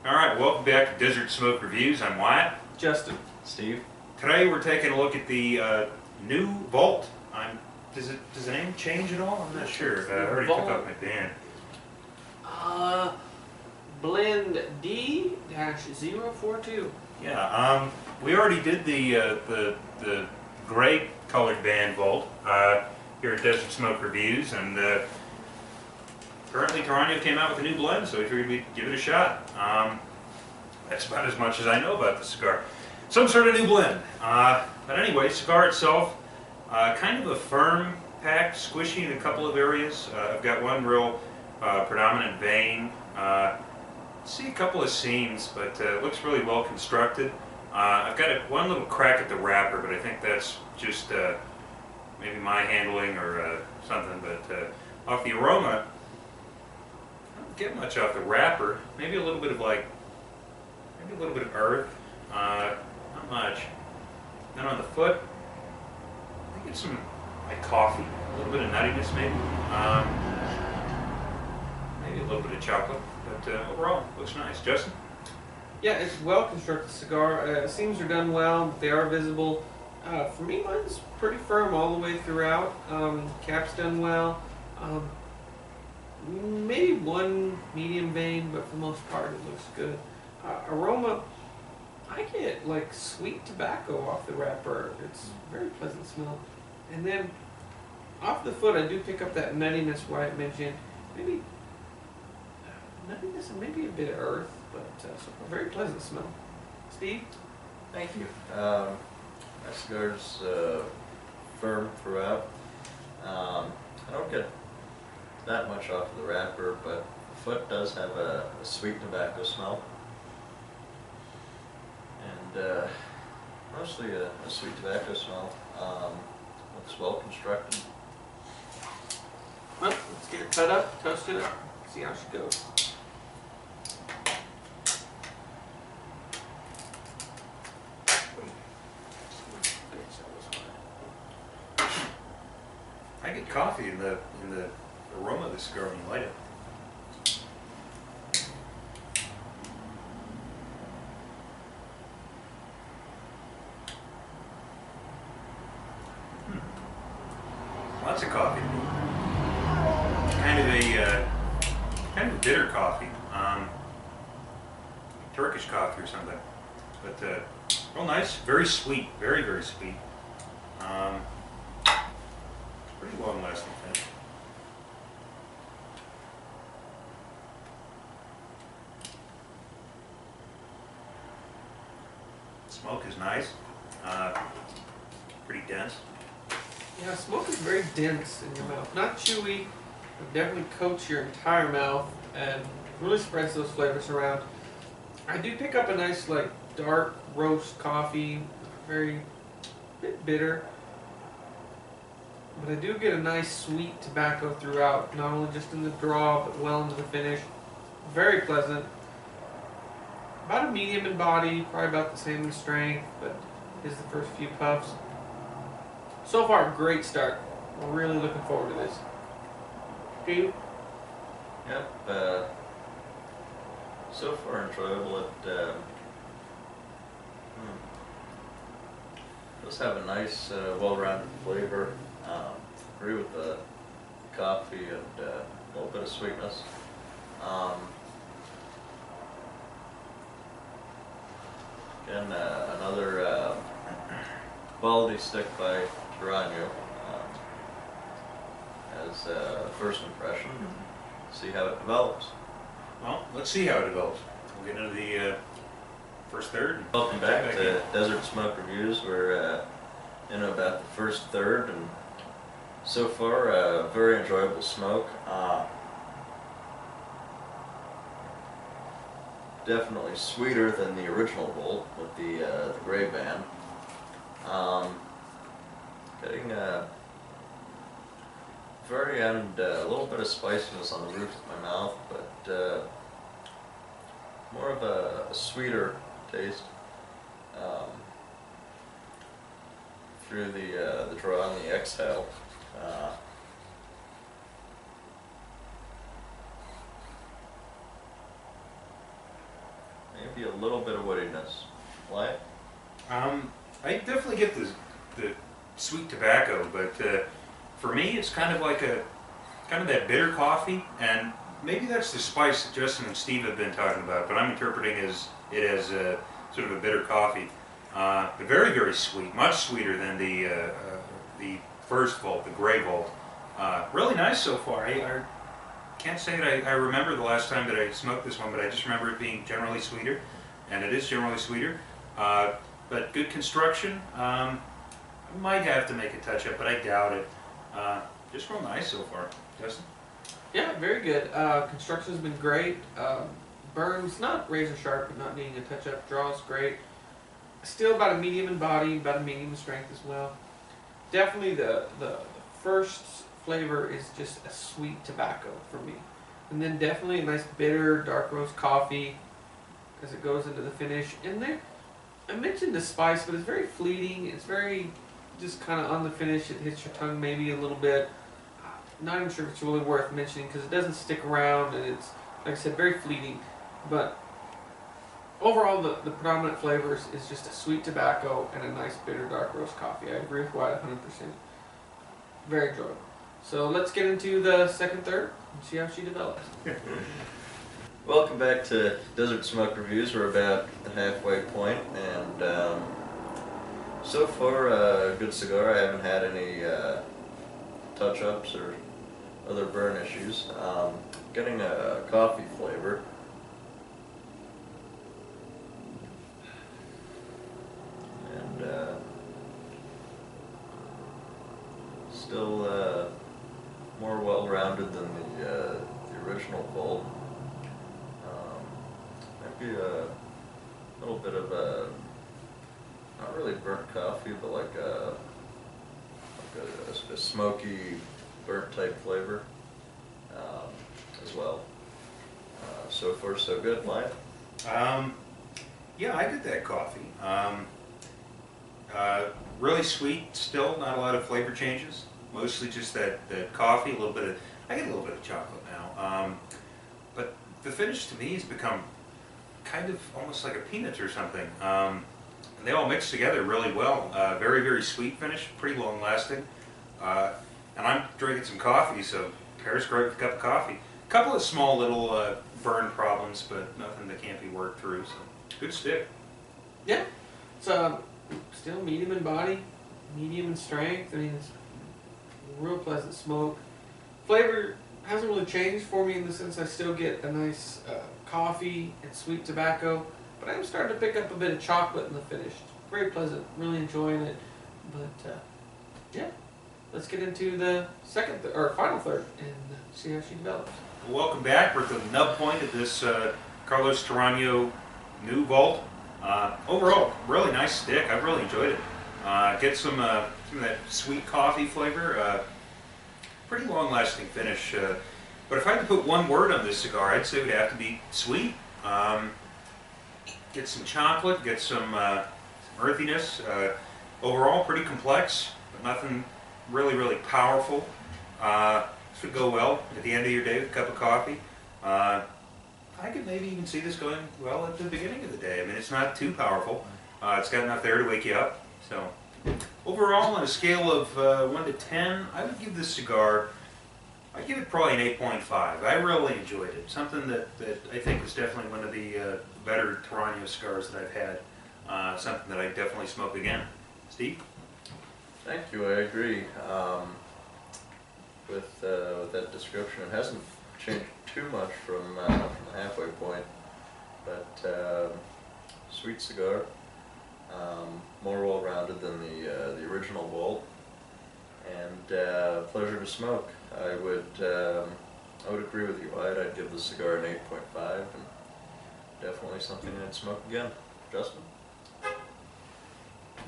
Alright, welcome back to Desert Smoke Reviews. I'm Wyatt. Justin. Steve. Today we're taking a look at the new Vault. Does the name change at all? I'm not sure. I already took off my band. Blend D-042. Yeah, we already did the gray colored band Vault here at Desert Smoke Reviews, and currently Torano came out with a new blend, so we figured we'd give it a shot. That's about as much as I know about the cigar. Some sort of new blend. But anyway, cigar itself, kind of a firm packed, squishy in a couple of areas. I've got one real predominant vein. See a couple of seams, but it looks really well constructed. I've got one little crack at the wrapper, but I think that's just maybe my handling or something. But off the aroma, I don't get much off the wrapper. Maybe a little bit of maybe a little bit of earth. Not much. Then on the foot, I think it's some coffee, a little bit of nuttiness maybe. Maybe a little bit of chocolate, but overall, looks nice. Justin? Yeah, it's a well-constructed cigar. Seams are done well. They are visible. For me, mine's pretty firm all the way throughout. Cap's done well. Maybe one medium vein, but for the most part, it looks good. Aroma, I get like sweet tobacco off the wrapper. It's a very pleasant smell. And then off the foot, I do pick up that nuttiness Wyatt mentioned. Maybe nuttiness and maybe a bit of earth, but so a very pleasant smell. Steve? Thank you. My cigar's firm throughout. I don't get that much off of the wrapper, but the foot does have a sweet tobacco smell. And mostly a sweet tobacco smell. Looks well constructed. Well, let's get it cut up, toast it up, see how she goes. I get coffee in the aroma of the cigar when you light it. Lots of coffee. Kind of a bitter coffee. Turkish coffee or something. But real nice, very sweet, very, very sweet. Pretty long lasting finish. Smoke is nice. Pretty dense. Yeah, smoke is very dense in your mouth. Not chewy, but definitely coats your entire mouth and really spreads those flavors around. I do pick up a nice, dark roast coffee, very bit bitter. But I do get a nice sweet tobacco throughout, not only just in the draw, but well into the finish. Very pleasant. About a medium in body, probably about the same in strength, but is the first few puffs. So far, great start. We're really looking forward to this. Steve? Yep. So far enjoyable. It does have a nice, well-rounded flavor. Agree with the coffee and a little bit of sweetness. Again, another quality stick by Torano as a first impression. See how it develops. Well, let's see how it develops. We'll get into the first third. Welcome back to Desert Smoke Reviews. We're in about the first third, and so far, very enjoyable smoke. Definitely sweeter than the original Volt with the gray band. Getting a very end, a little bit of spiciness on the roof of my mouth, but more of a sweeter taste through the draw and the exhale. maybe a little bit of woodiness. Why? I definitely get the sweet tobacco, but for me, it's kind of like kind of that bitter coffee, and maybe that's the spice that Justin and Steve have been talking about, but I'm interpreting it as sort of a bitter coffee. But very, very sweet, much sweeter than the first Volt, the Gray Volt. Really nice so far. I can't say that I remember the last time that I smoked this one, but I just remember it being generally sweeter, and it is generally sweeter. But good construction. I might have to make a touch-up, but I doubt it. Just real nice so far. Justin? Yeah, very good. Construction's been great. Burns, not razor sharp, but not needing a touch-up. Draws great. Still about a medium in body, about a medium in strength as well. Definitely the first flavor is just a sweet tobacco for me. And then definitely a nice bitter dark roast coffee as it goes into the finish. And there, I mentioned the spice, but it's very fleeting. It's very just kind of on the finish. It hits your tongue maybe a little bit. Not even sure if it's really worth mentioning because it doesn't stick around and it's, like I said, very fleeting. But overall, the predominant flavors is just a sweet tobacco and a nice bitter dark roast coffee. I agree with Wyatt 100%. Very enjoyable. So let's get into the second third and see how she develops. Welcome back to Desert Smoke Reviews. We're about the halfway point, and so far, a good cigar. I haven't had any touch-ups or other burn issues. Getting a coffee flavor. And still more well-rounded than the original Volt. Might be a little bit of a, not really burnt coffee, but like a smoky burnt type flavor as well. So far so good. Live? Yeah, I get that coffee. Really sweet still, not a lot of flavor changes. Mostly just that coffee, a little bit of, I get a little bit of chocolate now. But the finish to me has become kind of almost like a peanut or something. And they all mix together really well. Very, very sweet finish, pretty long lasting. And I'm drinking some coffee, so pairs great with a cup of coffee. A couple of small little burn problems, but nothing that can't be worked through, so good stick. Yeah, it's still medium in body, medium in strength. I mean, it's real pleasant smoke. Flavor hasn't really changed for me in the sense I still get a nice coffee and sweet tobacco, but I'm starting to pick up a bit of chocolate in the finish. Very pleasant, really enjoying it. But yeah, let's get into the second or final third and see how she develops. Welcome back. We're at the nub point of this Carlos Torano new Volt. Overall, really nice stick. I've really enjoyed it. Get some of that sweet coffee flavor. Pretty long-lasting finish. But if I had to put one word on this cigar, I'd say it would have to be sweet. Get some chocolate, get some earthiness. Overall, pretty complex, but nothing really, really powerful. This would go well at the end of your day with a cup of coffee. I could maybe even see this going well at the beginning of the day. I mean, it's not too powerful. It's got enough there to wake you up. So, overall, on a scale of 1 to 10, I would give this cigar, I'd give it probably an 8.5. I really enjoyed it. Something that I think was definitely one of the better Torano cigars that I've had. Something that I definitely smoke again. Steve? Thank you, I agree. With that description, it hasn't changed too much from the halfway point, but sweet cigar, more well-rounded than the original Volt, and pleasure to smoke. I would agree with you, Wyatt. I'd give the cigar an 8.5, and definitely something I'd smoke again. Justin?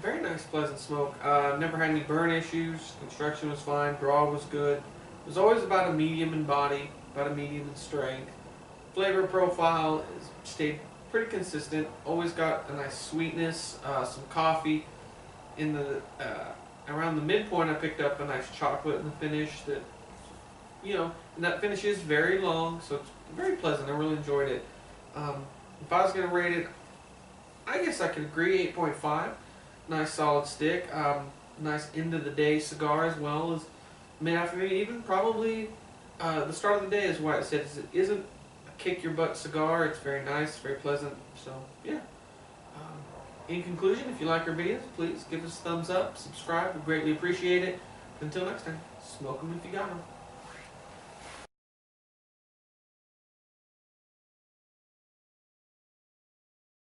Very nice, pleasant smoke. Never had any burn issues. Construction was fine. Draw was good. It was always about a medium in body, about a medium in strength. Flavor profile has stayed pretty consistent. Always got a nice sweetness, some coffee. In the around the midpoint, I picked up a nice chocolate in the finish. That, you know, and that finish is very long, so it's very pleasant. I really enjoyed it. If I was going to rate it, I guess I could agree. 8.5. Nice solid stick. Nice end of the day cigar as well as mid afternoon. Even probably the start of the day is why it says it isn't a kick your butt cigar. It's very nice, very pleasant. So yeah. In conclusion, if you like our videos, please give us a thumbs up, subscribe. We greatly appreciate it. Until next time, smoke them if you got them.